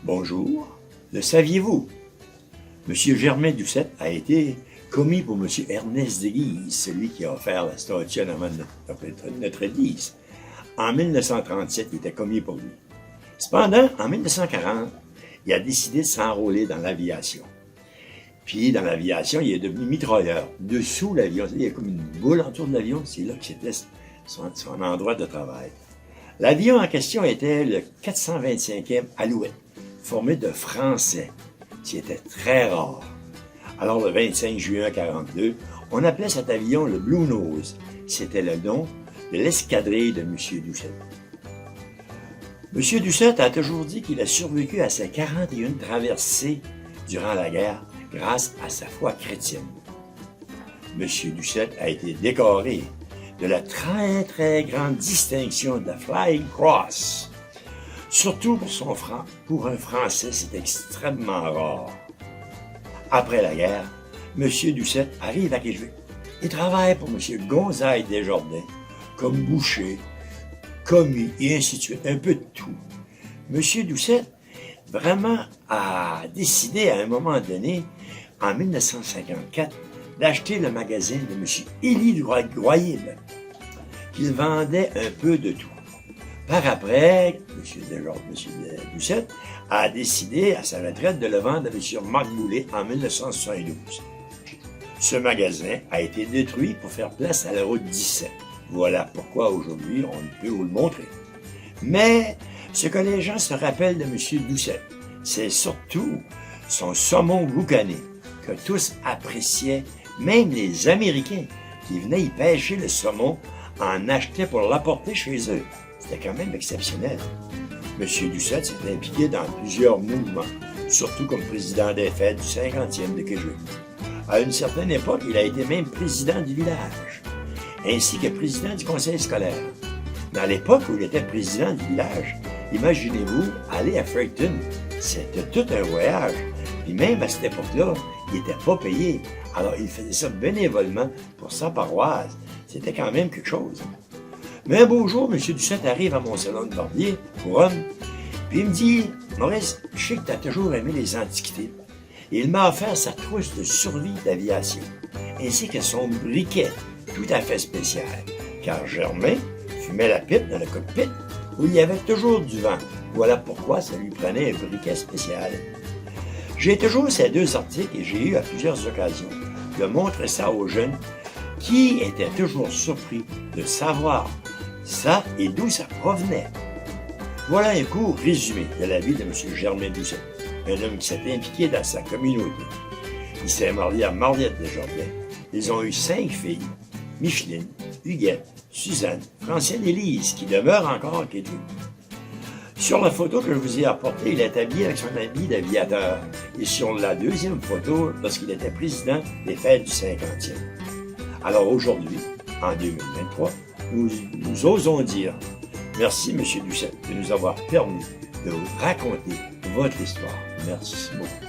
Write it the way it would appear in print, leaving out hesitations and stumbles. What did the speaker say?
Bonjour, le saviez-vous? M. Germain Doucet a été commis pour M. Ernest de Guise, celui qui a offert la statue en avant de notre église. En 1937, il était commis pour lui. Cependant, en 1940, il a décidé de s'enrôler dans l'aviation. Puis, dans l'aviation, il est devenu mitrailleur. Dessous l'avion, il y a comme une boule autour de l'avion, c'est là que c'était son endroit de travail. L'avion en question était le 425e Alouette, formé de Français, qui était très rare. Alors, le 25 juin 1942, on appelait cet avion le Blue Nose. C'était le nom de l'escadrille de M. Doucet. M. Doucet a toujours dit qu'il a survécu à ses 41 traversées durant la guerre grâce à sa foi chrétienne. M. Doucet a été décoré de la très très grande distinction de la Flying Cross. Surtout pour un Français, c'est extrêmement rare. Après la guerre, M. Doucet arrive à Québec et travaille pour M. Gonzague Desjardins comme boucher, commis et ainsi de suite, un peu de tout. M. Doucet vraiment a décidé à un moment donné, en 1954, d'acheter le magasin de M. Élie Royer, qu'il vendait un peu de tout. Par après, M. Doucet a décidé à sa retraite de le vendre à M. Marc Boulet en 1972. Ce magasin a été détruit pour faire place à la route 17. Voilà pourquoi aujourd'hui on ne peut vous le montrer. Mais ce que les gens se rappellent de M. Doucet, c'est surtout son saumon boucané, que tous appréciaient, même les Américains qui venaient y pêcher le saumon en achetaient pour l'apporter chez eux. C'était quand même exceptionnel. M. Doucet s'est impliqué dans plusieurs mouvements, surtout comme président des fêtes du 50e de Québec. À une certaine époque, il a été même président du village, ainsi que président du conseil scolaire. Dans l'époque où il était président du village, imaginez-vous aller à Fredericton, c'était tout un voyage. Puis même à cette époque-là, il n'était pas payé. Alors il faisait ça bénévolement pour sa paroisse. C'était quand même quelque chose. Mais un beau jour, M. Doucet arrive à mon salon de barbier, couronne, puis il me dit « Maurice, je sais que tu as toujours aimé les antiquités. » Et il m'a offert sa trousse de survie d'aviation, ainsi que son briquet tout à fait spécial, car Germain fumait la pipe dans le cockpit où il y avait toujours du vent. Voilà pourquoi ça lui prenait un briquet spécial. J'ai toujours ces deux articles et j'ai eu à plusieurs occasions de montrer ça aux jeunes qui étaient toujours surpris de savoir ça et d'où ça provenait. Voilà un court résumé de la vie de M. Germain Doucet, un homme qui s'est impliqué dans sa communauté. Il s'est marié à Mariette Desjardins. Ils ont eu 5 filles, Micheline, Huguette, Suzanne, Francienne et Lise, qui demeurent encore en Québec. Sur la photo que je vous ai apportée, il est habillé avec son habit d'aviateur. Et sur la deuxième photo, lorsqu'il était président des fêtes du 50e. Alors aujourd'hui, en 2023, nous osons dire merci, M. Doucet, de nous avoir permis de vous raconter votre histoire. Merci beaucoup.